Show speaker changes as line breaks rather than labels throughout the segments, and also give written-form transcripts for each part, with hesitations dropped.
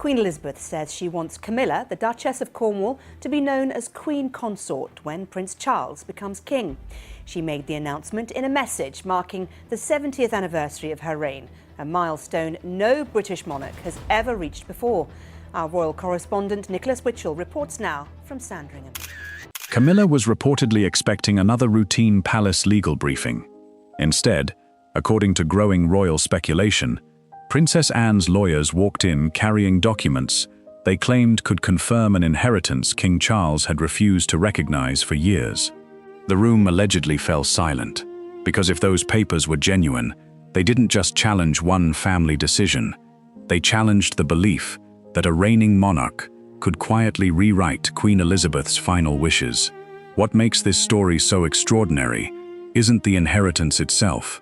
Queen Elizabeth says she wants Camilla, the Duchess of Cornwall, to be known as Queen Consort when Prince Charles becomes king. She made the announcement in a message marking the 70th anniversary of her reign, a milestone no British monarch has ever reached before. Our royal correspondent Nicholas Witchell reports now from Sandringham.
Camilla was reportedly expecting another routine palace legal briefing. Instead, according to growing royal speculation, Princess Anne's lawyers walked in carrying documents they claimed could confirm an inheritance King Charles had refused to recognize for years. The room allegedly fell silent, because if those papers were genuine, they didn't just challenge one family decision, they challenged the belief that a reigning monarch could quietly rewrite Queen Elizabeth's final wishes. What makes this story so extraordinary isn't the inheritance itself.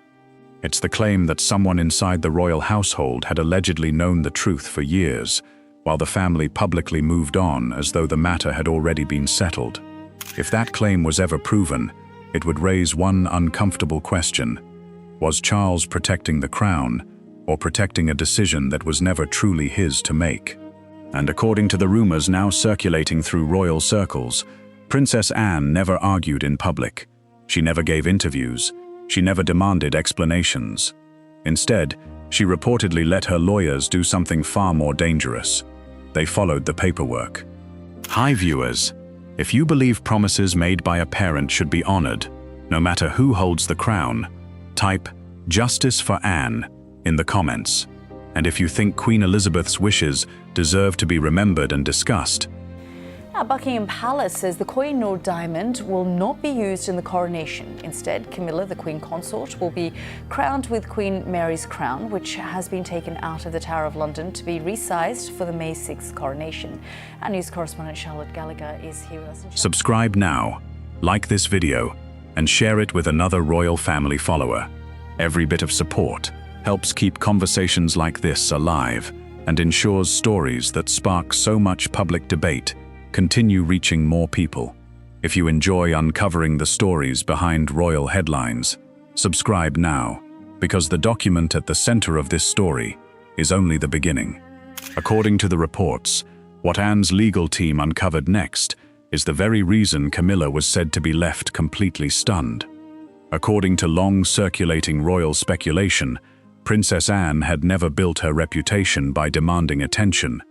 It's the claim that someone inside the royal household had allegedly known the truth for years, while the family publicly moved on as though the matter had already been settled. If that claim was ever proven, it would raise one uncomfortable question. Was Charles protecting the crown, or protecting a decision that was never truly his to make? And according to the rumors now circulating through royal circles, Princess Anne never argued in public. She never gave interviews. She never demanded explanations. Instead, she reportedly let her lawyers do something far more dangerous. They followed the paperwork. Hi viewers, if you believe promises made by a parent should be honored, no matter who holds the crown, type "Justice for Anne" in the comments. And if you think Queen Elizabeth's wishes deserve to be remembered and discussed.
Now, Buckingham Palace says the Koh-i-Noor diamond will not be used in the coronation. Instead, Camilla, the Queen Consort, will be crowned with Queen Mary's crown, which has been taken out of the Tower of London to be resized for the May 6th coronation. Our news correspondent Charlotte Gallagher is here with us.
Subscribe now, like this video, and share it with another royal family follower. Every bit of support helps keep conversations like this alive and ensures stories that spark so much public debate continue reaching more people. If you enjoy uncovering the stories behind royal headlines, subscribe now, because the document at the center of this story is only the beginning. According to the reports, what Anne's legal team uncovered next is the very reason Camilla was said to be left completely stunned. According to long-circulating royal speculation, Princess Anne had never built her reputation by demanding attention.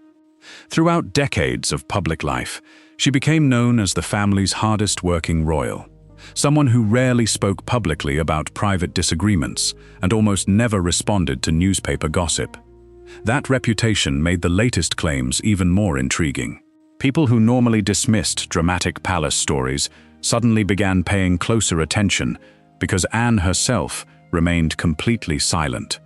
Throughout decades of public life, she became known as the family's hardest-working royal, someone who rarely spoke publicly about private disagreements and almost never responded to newspaper gossip. That reputation made the latest claims even more intriguing. People who normally dismissed dramatic palace stories suddenly began paying closer attention because Anne herself remained completely silent.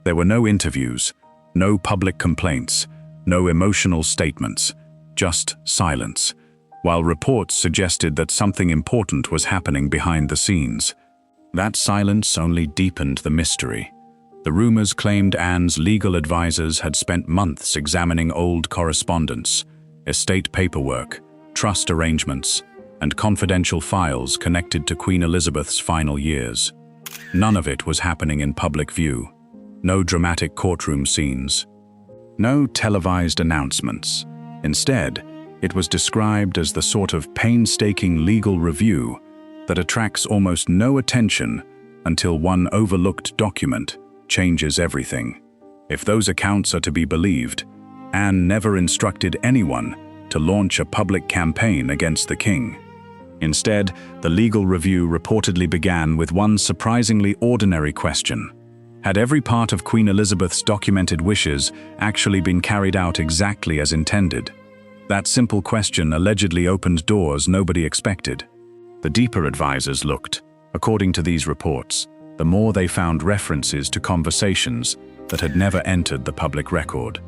There were no interviews, no public complaints, no emotional statements, just silence, while reports suggested that something important was happening behind the scenes. That silence only deepened the mystery. The rumors claimed Anne's legal advisors had spent months examining old correspondence, estate paperwork, trust arrangements, and confidential files connected to Queen Elizabeth's final years. None of it was happening in public view. No dramatic courtroom scenes. No televised announcements. Instead, it was described as the sort of painstaking legal review that attracts almost no attention until one overlooked document changes everything. If those accounts are to be believed, Anne never instructed anyone to launch a public campaign against the king. Instead, the legal review reportedly began with one surprisingly ordinary question. Had every part of Queen Elizabeth's documented wishes actually been carried out exactly as intended? That simple question allegedly opened doors nobody expected. The deeper advisors looked. According to these reports, the more they found references to conversations that had never entered the public record.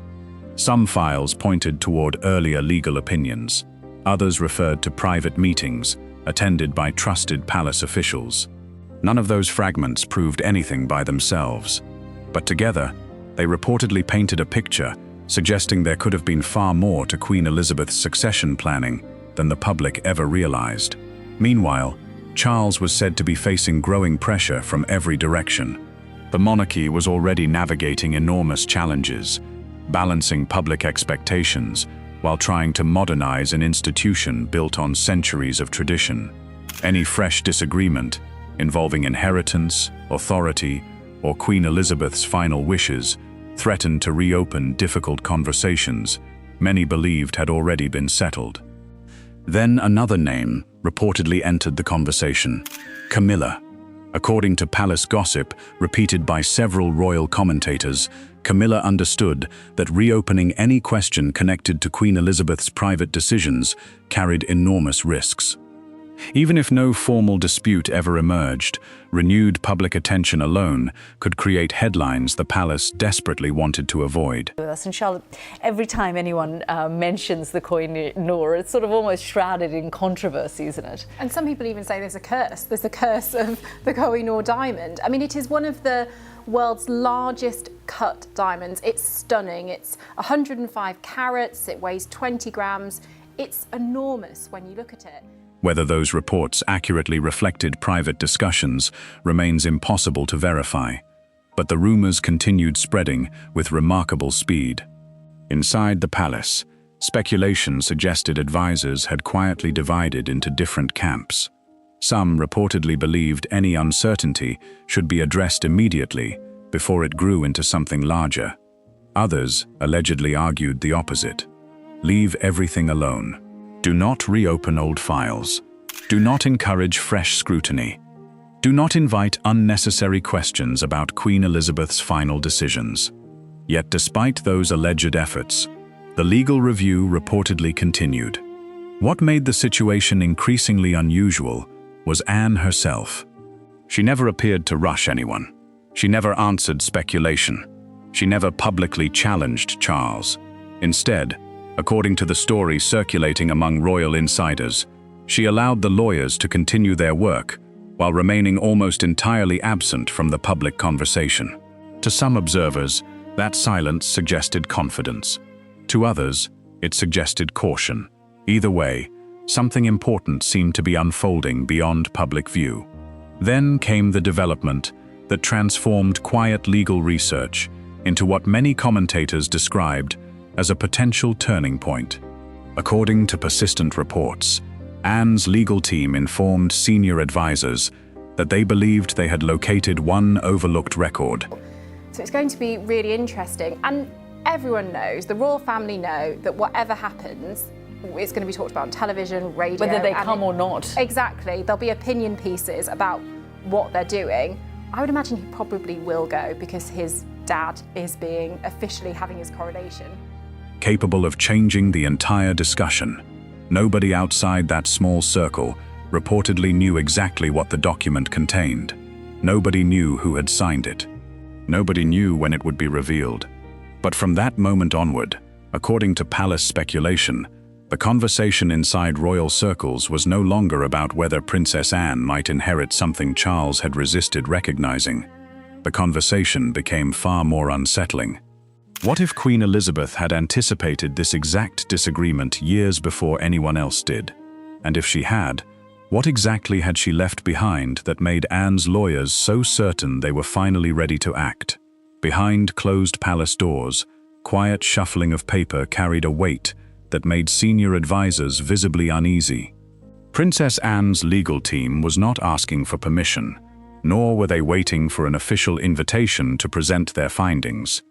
Some files pointed toward earlier legal opinions. Others referred to private meetings attended by trusted palace officials. None of those fragments proved anything by themselves, but together, they reportedly painted a picture suggesting there could have been far more to Queen Elizabeth's succession planning than the public ever realized. Meanwhile, Charles was said to be facing growing pressure from every direction. The monarchy was already navigating enormous challenges. balancing public expectations while trying to modernize an institution built on centuries of tradition. Any fresh disagreement involving inheritance, authority, or Queen Elizabeth's final wishes threatened to reopen difficult conversations many believed had already been settled. Then another name reportedly entered the conversation: Camilla. According to palace gossip, repeated by several royal commentators, Camilla understood that reopening any question connected to Queen Elizabeth's private decisions carried enormous risks. Even if no formal dispute ever emerged, renewed public attention alone could create headlines the palace desperately wanted to avoid.
And Charlotte, every time anyone mentions the Koh-i-Noor, it's sort of almost shrouded in controversy, isn't it?
And some people even say there's a curse. There's a curse of the Koh-i-Noor diamond. I mean, it is one of the world's largest cut diamonds. It's stunning. It's 105 carats. It weighs 20 grams. It's enormous when you look at it.
Whether those reports accurately reflected private discussions remains impossible to verify, but the rumors continued spreading with remarkable speed. Inside the palace, speculation suggested advisors had quietly divided into different camps. Some reportedly believed any uncertainty should be addressed immediately before it grew into something larger. Others allegedly argued the opposite. Leave everything alone. Do not reopen old files. Do not encourage fresh scrutiny. Do not invite unnecessary questions about Queen Elizabeth's final decisions. Yet despite those alleged efforts, the legal review reportedly continued. What made the situation increasingly unusual was Anne herself. She never appeared to rush anyone. She never answered speculation. She never publicly challenged Charles. Instead, according to the story circulating among royal insiders, she allowed the lawyers to continue their work while remaining almost entirely absent from the public conversation. To some observers, that silence suggested confidence. To others, it suggested caution. Either way, something important seemed to be unfolding beyond public view. Then came the development that transformed quiet legal research into what many commentators described as a potential turning point. According to persistent reports, Anne's legal team informed senior advisors that they believed they had located one overlooked record.
So it's going to be really interesting. And everyone knows, the royal family know, that whatever happens, it's going to be talked about on television, radio.
Whether they come or not.
Exactly. There'll be opinion pieces about what they're doing. I would imagine he probably will go because his dad is officially having his coronation.
Capable of changing the entire discussion. Nobody outside that small circle reportedly knew exactly what the document contained. Nobody knew who had signed it. Nobody knew when it would be revealed. But from that moment onward, according to palace speculation, the conversation inside royal circles was no longer about whether Princess Anne might inherit something Charles had resisted recognizing. The conversation became far more unsettling. What if Queen Elizabeth had anticipated this exact disagreement years before anyone else did? And if she had, what exactly had she left behind that made Anne's lawyers so certain they were finally ready to act? Behind closed palace doors, quiet shuffling of paper carried a weight that made senior advisors visibly uneasy. Princess Anne's legal team was not asking for permission, nor were they waiting for an official invitation to present their findings.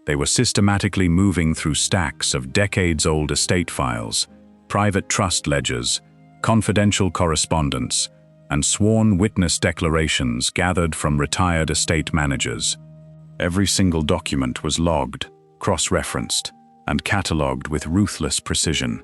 They were systematically moving through stacks of decades-old estate files, private trust ledgers, confidential correspondence, and sworn witness declarations gathered from retired estate managers. Every single document was logged, cross-referenced, and catalogued with ruthless precision.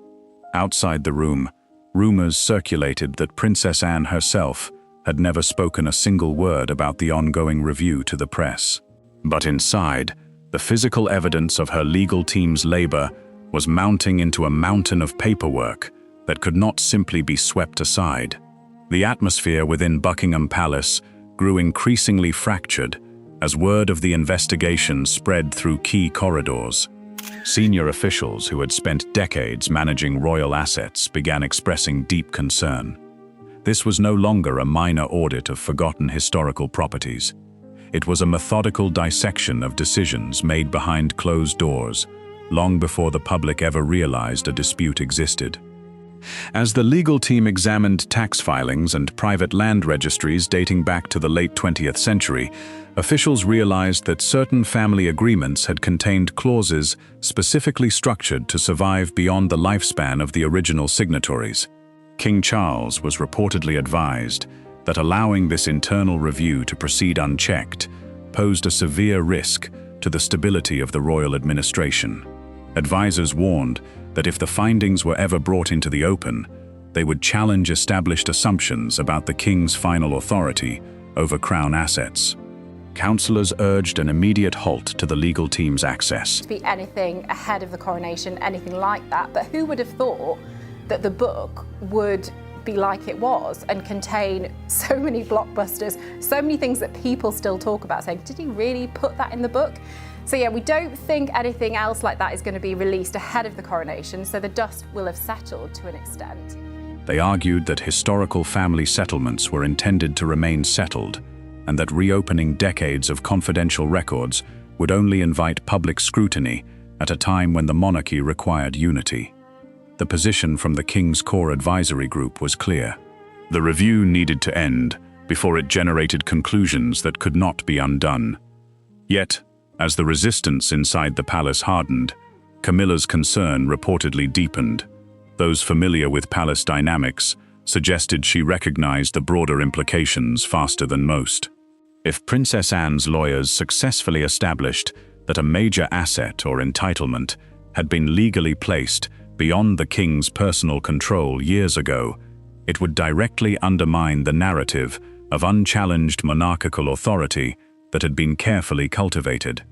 Outside the room, rumors circulated that Princess Anne herself had never spoken a single word about the ongoing review to the press. But inside, the physical evidence of her legal team's labor was mounting into a mountain of paperwork that could not simply be swept aside. The atmosphere within Buckingham Palace grew increasingly fractured as word of the investigation spread through key corridors. Senior officials who had spent decades managing royal assets began expressing deep concern. This was no longer a minor audit of forgotten historical properties. It was a methodical dissection of decisions made behind closed doors, long before the public ever realized a dispute existed. As the legal team examined tax filings and private land registries dating back to the late 20th century, officials realized that certain family agreements had contained clauses specifically structured to survive beyond the lifespan of the original signatories. King Charles was reportedly advised that allowing this internal review to proceed unchecked posed a severe risk to the stability of the royal administration. Advisors warned that if the findings were ever brought into the open, they would challenge established assumptions about the king's final authority over crown assets. Councillors urged an immediate halt to the legal team's access.
To be anything ahead of the coronation, anything like that, but who would have thought that the book would be like it was and contain so many blockbusters, so many things that people still talk about, saying, did he really put that in the book? So yeah, we don't think anything else like that is going to be released ahead of the coronation, so the dust will have settled to an extent.
They argued that historical family settlements were intended to remain settled, and that reopening decades of confidential records would only invite public scrutiny at a time when the monarchy required unity. The position from the King's Core Advisory Group was clear. The review needed to end before it generated conclusions that could not be undone. Yet, as the resistance inside the palace hardened, Camilla's concern reportedly deepened. Those familiar with palace dynamics suggested she recognized the broader implications faster than most. If Princess Anne's lawyers successfully established that a major asset or entitlement had been legally placed beyond the king's personal control years ago, it would directly undermine the narrative of unchallenged monarchical authority that had been carefully cultivated.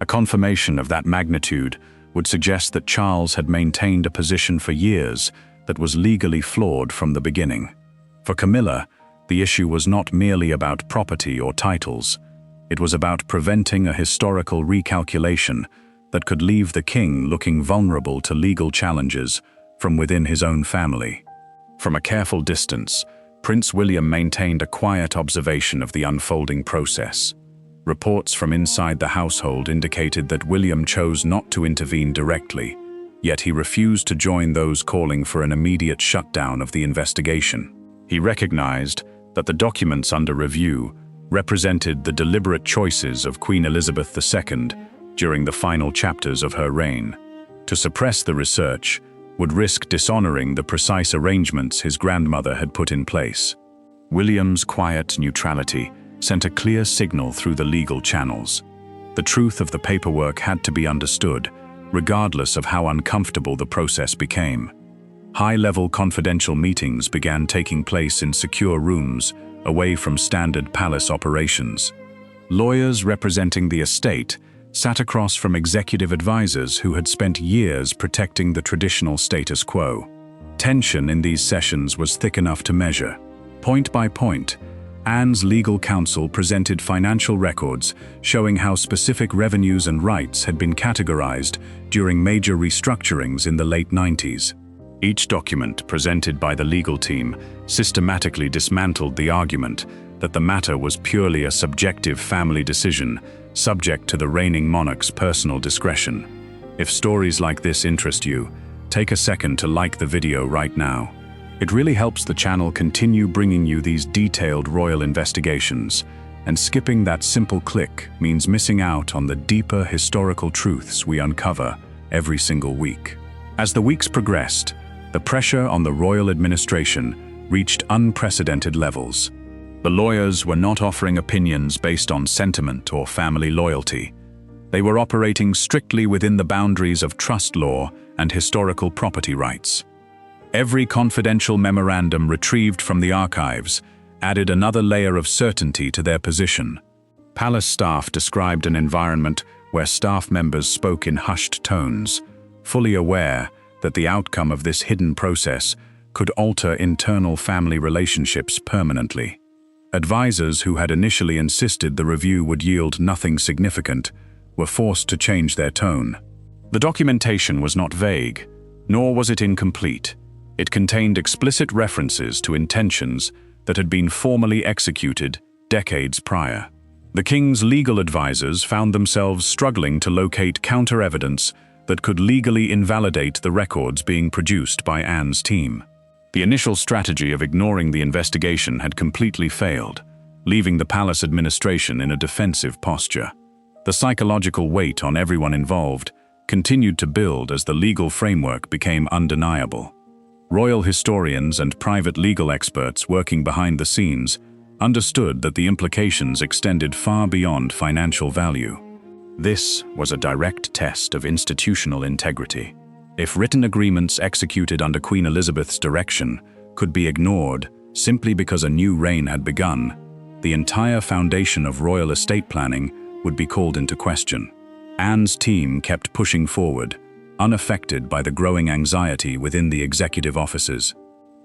A confirmation of that magnitude would suggest that Charles had maintained a position for years that was legally flawed from the beginning. For Camilla, the issue was not merely about property or titles. It was about preventing a historical recalculation that could leave the king looking vulnerable to legal challenges from within his own family. From a careful distance, Prince William maintained a quiet observation of the unfolding process. Reports from inside the household indicated that William chose not to intervene directly, yet he refused to join those calling for an immediate shutdown of the investigation. He recognized that the documents under review represented the deliberate choices of Queen Elizabeth II during the final chapters of her reign. To suppress the research would risk dishonoring the precise arrangements his grandmother had put in place. William's quiet neutrality sent a clear signal through the legal channels. The truth of the paperwork had to be understood, regardless of how uncomfortable the process became. High-level confidential meetings began taking place in secure rooms, away from standard palace operations. Lawyers representing the estate sat across from executive advisors who had spent years protecting the traditional status quo. Tension in these sessions was thick enough to measure. Point by point, Anne's legal counsel presented financial records showing how specific revenues and rights had been categorized during major restructurings in the late 90s. Each document presented by the legal team systematically dismantled the argument that the matter was purely a subjective family decision, subject to the reigning monarch's personal discretion. If stories like this interest you, take a second to like the video right now. It really helps the channel continue bringing you these detailed royal investigations, and skipping that simple click means missing out on the deeper historical truths we uncover every single week. As the weeks progressed, the pressure on the royal administration reached unprecedented levels. The lawyers were not offering opinions based on sentiment or family loyalty. They were operating strictly within the boundaries of trust law and historical property rights. Every confidential memorandum retrieved from the archives added another layer of certainty to their position. Palace staff described an environment where staff members spoke in hushed tones, fully aware that the outcome of this hidden process could alter internal family relationships permanently. Advisors who had initially insisted the review would yield nothing significant were forced to change their tone. The documentation was not vague, nor was it incomplete. It contained explicit references to intentions that had been formally executed decades prior. The king's legal advisors found themselves struggling to locate counter-evidence that could legally invalidate the records being produced by Anne's team. The initial strategy of ignoring the investigation had completely failed, leaving the palace administration in a defensive posture. The psychological weight on everyone involved continued to build as the legal framework became undeniable. Royal historians and private legal experts working behind the scenes understood that the implications extended far beyond financial value. This was a direct test of institutional integrity. If written agreements executed under Queen Elizabeth's direction could be ignored simply because a new reign had begun, the entire foundation of royal estate planning would be called into question. Anne's team kept pushing forward, unaffected by the growing anxiety within the executive offices.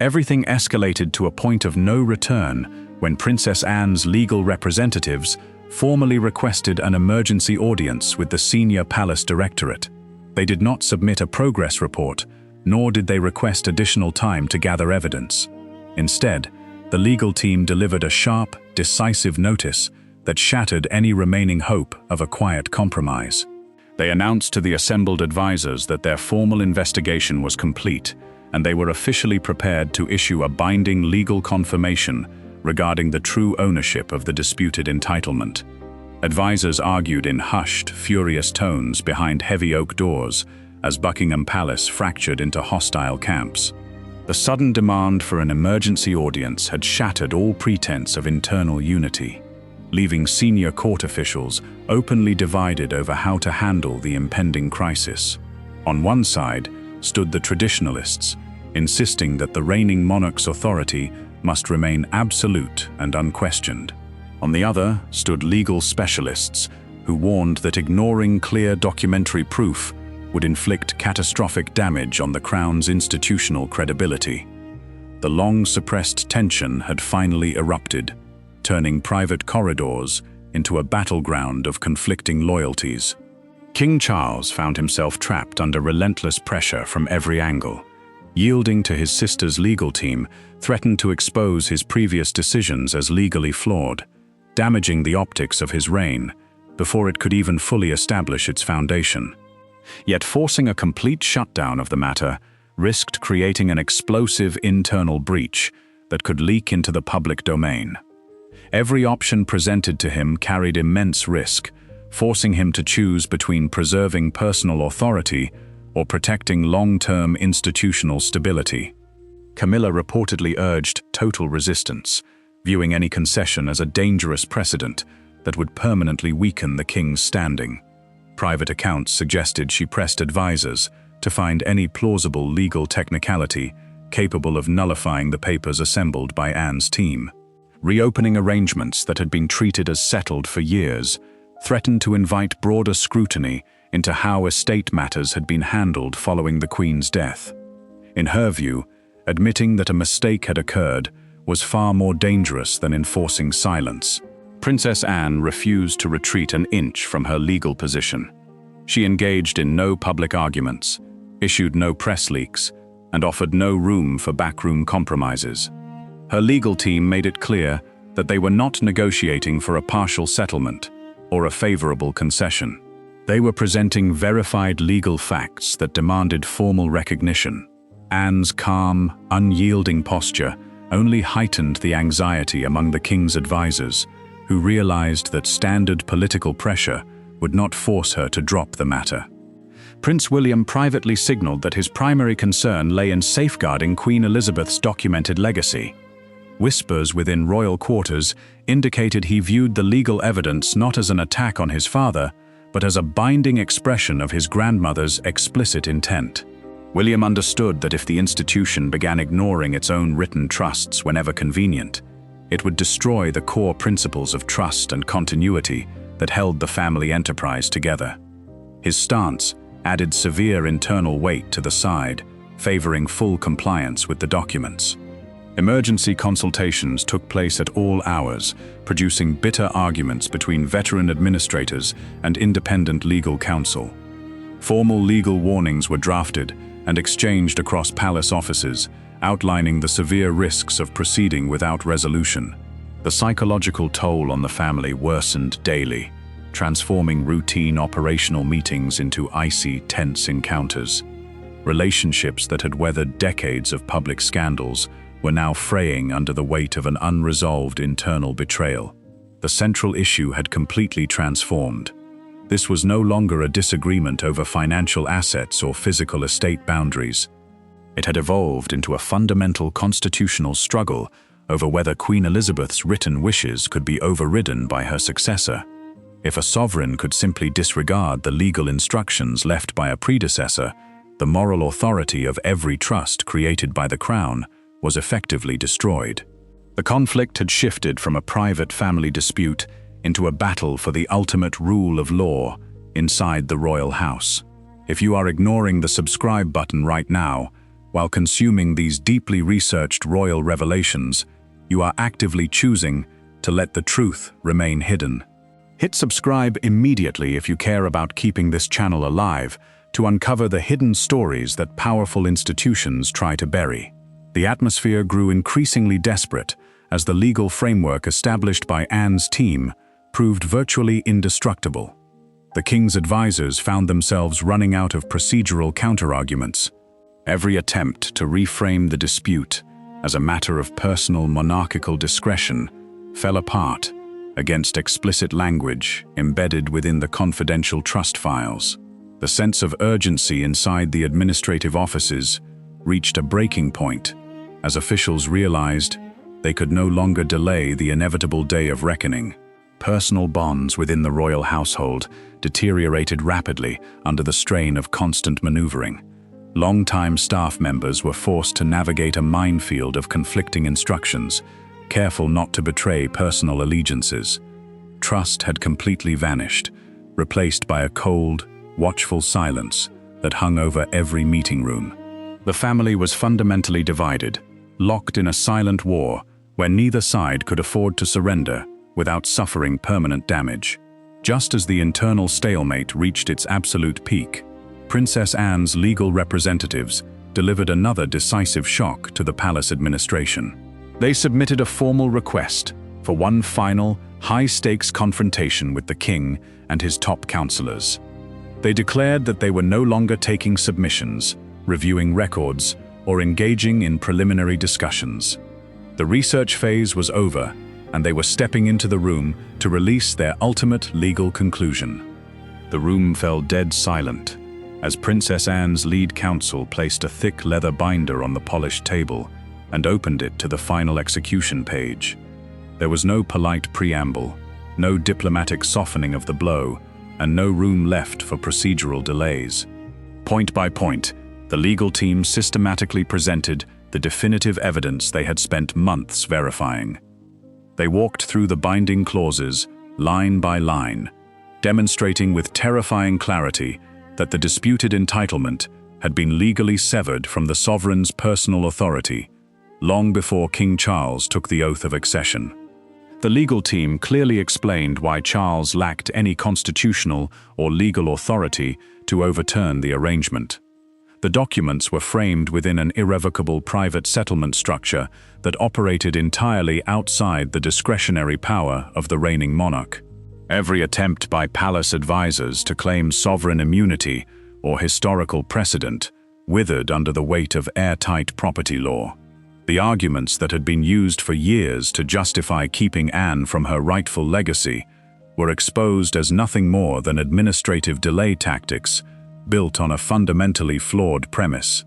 Everything escalated to a point of no return when Princess Anne's legal representatives formally requested an emergency audience with the senior palace directorate. They did not submit a progress report, nor did they request additional time to gather evidence. Instead, the legal team delivered a sharp, decisive notice that shattered any remaining hope of a quiet compromise. They announced to the assembled advisors that their formal investigation was complete, and they were officially prepared to issue a binding legal confirmation regarding the true ownership of the disputed entitlement. Advisors argued in hushed, furious tones behind heavy oak doors as Buckingham Palace fractured into hostile camps. The sudden demand for an emergency audience had shattered all pretense of internal unity, leaving senior court officials openly divided over how to handle the impending crisis. On one side stood the traditionalists, insisting that the reigning monarch's authority must remain absolute and unquestioned. On the other stood legal specialists who warned that ignoring clear documentary proof would inflict catastrophic damage on the Crown's institutional credibility. The long-suppressed tension had finally erupted, turning private corridors into a battleground of conflicting loyalties. King Charles found himself trapped under relentless pressure from every angle. Yielding to his sister's legal team threatened to expose his previous decisions as legally flawed, damaging the optics of his reign before it could even fully establish its foundation. Yet forcing a complete shutdown of the matter risked creating an explosive internal breach that could leak into the public domain. Every option presented to him carried immense risk, forcing him to choose between preserving personal authority or protecting long-term institutional stability. Camilla reportedly urged total resistance, viewing any concession as a dangerous precedent that would permanently weaken the king's standing. Private accounts suggested she pressed advisors to find any plausible legal technicality capable of nullifying the papers assembled by Anne's team. Reopening arrangements that had been treated as settled for years threatened to invite broader scrutiny into how estate matters had been handled following the Queen's death. In her view, admitting that a mistake had occurred was far more dangerous than enforcing silence. Princess Anne refused to retreat an inch from her legal position. She engaged in no public arguments, issued no press leaks, and offered no room for backroom compromises. Her legal team made it clear that they were not negotiating for a partial settlement or a favorable concession. They were presenting verified legal facts that demanded formal recognition. Anne's calm, unyielding posture only heightened the anxiety among the king's advisors, who realized that standard political pressure would not force her to drop the matter. Prince William privately signaled that his primary concern lay in safeguarding Queen Elizabeth's documented legacy. Whispers within royal quarters indicated he viewed the legal evidence not as an attack on his father, but as a binding expression of his grandmother's explicit intent. William understood that if the institution began ignoring its own written trusts whenever convenient, it would destroy the core principles of trust and continuity that held the family enterprise together. His stance added severe internal weight to the side, favoring full compliance with the documents. Emergency consultations took place at all hours, producing bitter arguments between veteran administrators and independent legal counsel. Formal legal warnings were drafted and exchanged across palace offices, outlining the severe risks of proceeding without resolution. The psychological toll on the family worsened daily, transforming routine operational meetings into icy, tense encounters. Relationships that had weathered decades of public scandals were now fraying under the weight of an unresolved internal betrayal. The central issue had completely transformed. This was no longer a disagreement over financial assets or physical estate boundaries. It had evolved into a fundamental constitutional struggle over whether Queen Elizabeth's written wishes could be overridden by her successor. If a sovereign could simply disregard the legal instructions left by a predecessor, the moral authority of every trust created by the crown was effectively destroyed. The conflict had shifted from a private family dispute into a battle for the ultimate rule of law inside the royal house. If you are ignoring the subscribe button right now, while consuming these deeply researched royal revelations, you are actively choosing to let the truth remain hidden. Hit subscribe immediately if you care about keeping this channel alive, to uncover the hidden stories that powerful institutions try to bury. The atmosphere grew increasingly desperate as the legal framework established by Anne's team proved virtually indestructible. The king's advisors found themselves running out of procedural counterarguments. Every attempt to reframe the dispute as a matter of personal monarchical discretion fell apart against explicit language embedded within the confidential trust files. The sense of urgency inside the administrative offices reached a breaking point as officials realized they could no longer delay the inevitable day of reckoning. Personal bonds within the royal household deteriorated rapidly under the strain of constant maneuvering. Long-time staff members were forced to navigate a minefield of conflicting instructions, careful not to betray personal allegiances. Trust had completely vanished, replaced by a cold, watchful silence that hung over every meeting room. The family was fundamentally divided, locked in a silent war where neither side could afford to surrender without suffering permanent damage. Just as the internal stalemate reached its absolute peak, Princess Anne's legal representatives delivered another decisive shock to the palace administration. They submitted a formal request for one final, high-stakes confrontation with the king and his top counselors. They declared that they were no longer taking submissions, reviewing records, or engaging in preliminary discussions. The research phase was over, and they were stepping into the room to release their ultimate legal conclusion. The room fell dead silent as Princess Anne's lead counsel placed a thick leather binder on the polished table and opened it to the final execution page. There was no polite preamble, no diplomatic softening of the blow, and no room left for procedural delays. Point by point, the legal team systematically presented the definitive evidence they had spent months verifying. They walked through the binding clauses, line by line, demonstrating with terrifying clarity that the disputed entitlement had been legally severed from the sovereign's personal authority, long before King Charles took the oath of accession. The legal team clearly explained why Charles lacked any constitutional or legal authority to overturn the arrangement. The documents were framed within an irrevocable private settlement structure that operated entirely outside the discretionary power of the reigning monarch. Every attempt by palace advisors to claim sovereign immunity or historical precedent withered under the weight of airtight property law. The arguments that had been used for years to justify keeping Anne from her rightful legacy were exposed as nothing more than administrative delay tactics built on a fundamentally flawed premise.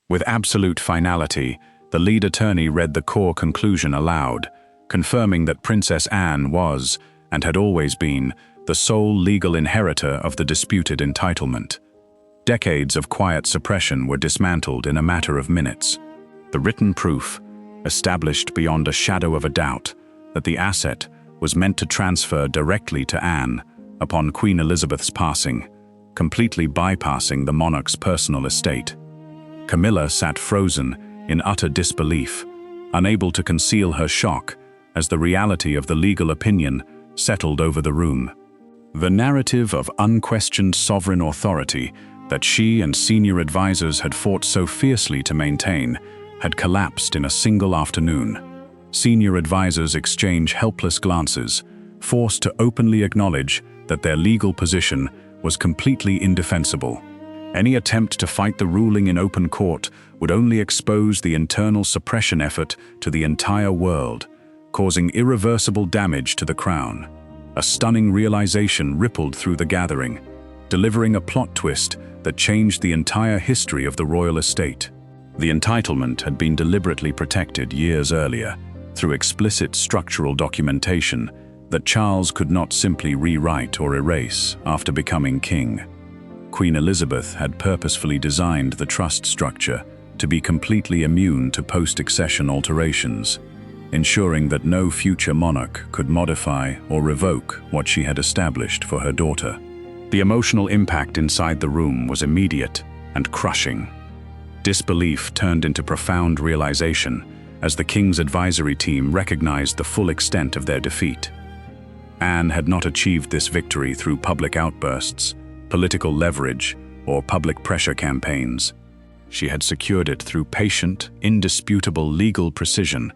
With absolute finality, the lead attorney read the core conclusion aloud, confirming that Princess Anne was, and had always been, the sole legal inheritor of the disputed entitlement. Decades of quiet suppression were dismantled in a matter of minutes. The written proof established beyond a shadow of a doubt that the asset was meant to transfer directly to Anne upon Queen Elizabeth's passing, completely bypassing the monarch's personal estate. Camilla sat frozen in utter disbelief, unable to conceal her shock as the reality of the legal opinion settled over the room. The narrative of unquestioned sovereign authority that she and senior advisors had fought so fiercely to maintain had collapsed in a single afternoon. Senior advisors exchanged helpless glances, forced to openly acknowledge that their legal position was completely indefensible. Any attempt to fight the ruling in open court would only expose the internal suppression effort to the entire world, causing irreversible damage to the crown. A stunning realization rippled through the gathering, delivering a plot twist that changed the entire history of the royal estate. The entitlement had been deliberately protected years earlier through explicit structural documentation that Charles could not simply rewrite or erase after becoming king. Queen Elizabeth had purposefully designed the trust structure to be completely immune to post-accession alterations, ensuring that no future monarch could modify or revoke what she had established for her daughter. The emotional impact inside the room was immediate and crushing. Disbelief turned into profound realization as the king's advisory team recognized the full extent of their defeat. Anne had not achieved this victory through public outbursts, political leverage, or public pressure campaigns. She had secured it through patient, indisputable legal precision,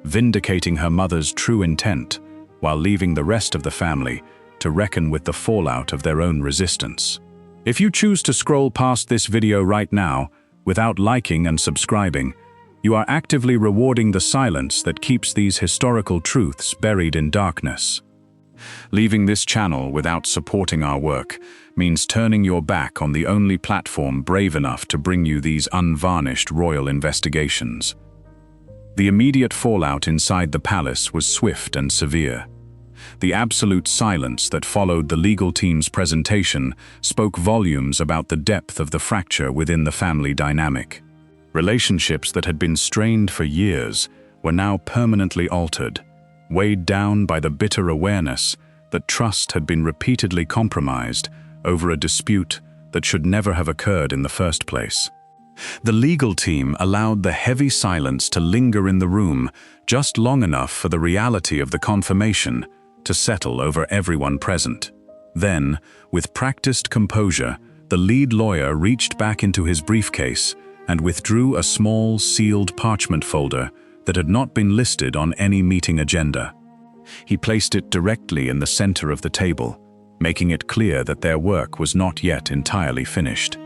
vindicating her mother's true intent while leaving the rest of the family to reckon with the fallout of their own resistance. If you choose to scroll past this video right now without liking and subscribing, you are actively rewarding the silence that keeps these historical truths buried in darkness. Leaving this channel without supporting our work means turning your back on the only platform brave enough to bring you these unvarnished royal investigations. The immediate fallout inside the palace was swift and severe. The absolute silence that followed the legal team's presentation spoke volumes about the depth of the fracture within the family dynamic. Relationships that had been strained for years were now permanently altered, weighed down by the bitter awareness that trust had been repeatedly compromised over a dispute that should never have occurred in the first place. The legal team allowed the heavy silence to linger in the room just long enough for the reality of the confirmation to settle over everyone present. Then, with practiced composure, the lead lawyer reached back into his briefcase and withdrew a small, sealed parchment folder that had not been listed on any meeting agenda. He placed it directly in the center of the table, making it clear that their work was not yet entirely finished.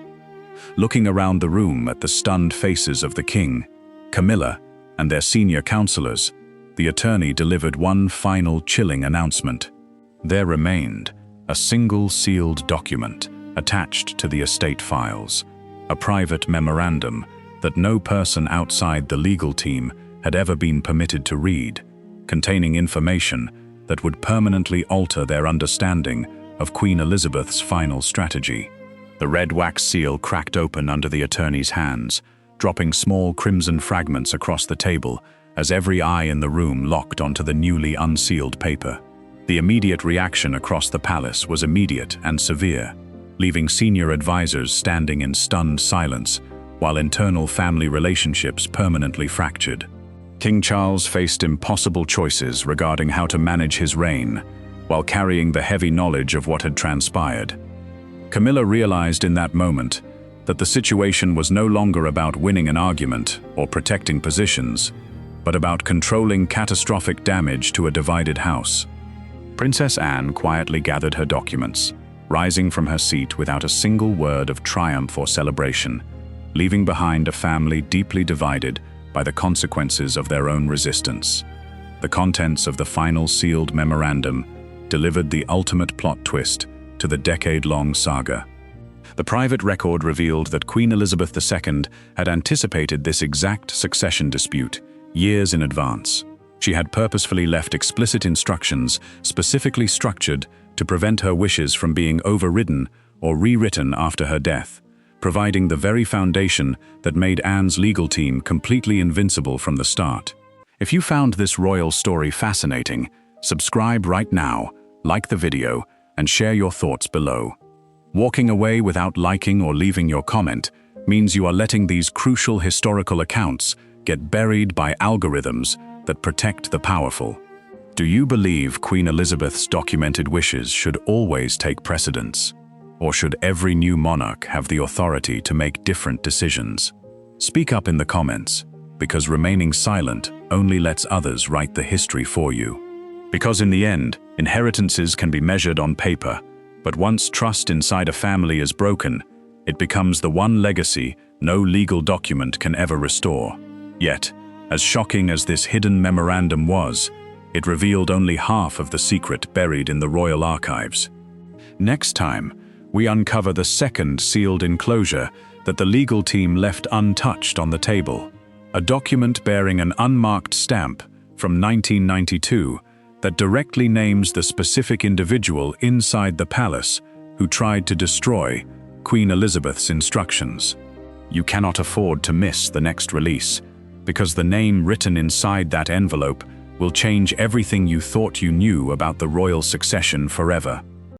Looking around the room at the stunned faces of the king, Camilla, and their senior counselors, the attorney delivered one final chilling announcement. There remained a single sealed document attached to the estate files, a private memorandum that no person outside the legal team had ever been permitted to read, containing information that would permanently alter their understanding of Queen Elizabeth's final strategy. The red wax seal cracked open under the attorney's hands, dropping small crimson fragments across the table as every eye in the room locked onto the newly unsealed paper. The immediate reaction across the palace was immediate and severe, leaving senior advisors standing in stunned silence while internal family relationships permanently fractured. King Charles faced impossible choices regarding how to manage his reign, while carrying the heavy knowledge of what had transpired. Camilla realized in that moment that the situation was no longer about winning an argument or protecting positions, but about controlling catastrophic damage to a divided house. Princess Anne quietly gathered her documents, rising from her seat without a single word of triumph or celebration, leaving behind a family deeply divided by the consequences of their own resistance. The contents of the final sealed memorandum delivered the ultimate plot twist to the decade-long saga. The private record revealed that Queen Elizabeth II had anticipated this exact succession dispute years in advance. She had purposefully left explicit instructions specifically structured to prevent her wishes from being overridden or rewritten after her death, providing the very foundation that made Anne's legal team completely invincible from the start. If you found this royal story fascinating, subscribe right now, like the video, and share your thoughts below. Walking away without liking or leaving your comment means you are letting these crucial historical accounts get buried by algorithms that protect the powerful. Do you believe Queen Elizabeth's documented wishes should always take precedence? Or should every new monarch have the authority to make different decisions? Speak up in the comments, because remaining silent only lets others write the history for you. Because in the end, inheritances can be measured on paper, But once trust inside a family is broken, it becomes the one legacy no legal document can ever restore. Yet, as shocking as this hidden memorandum was, it revealed only half of the secret buried in the royal archives. Next time, we uncover the second sealed enclosure that the legal team left untouched on the table. A document bearing an unmarked stamp from 1992 that directly names the specific individual inside the palace who tried to destroy Queen Elizabeth's instructions. You cannot afford to miss the next release, because the name written inside that envelope will change everything you thought you knew about the royal succession forever.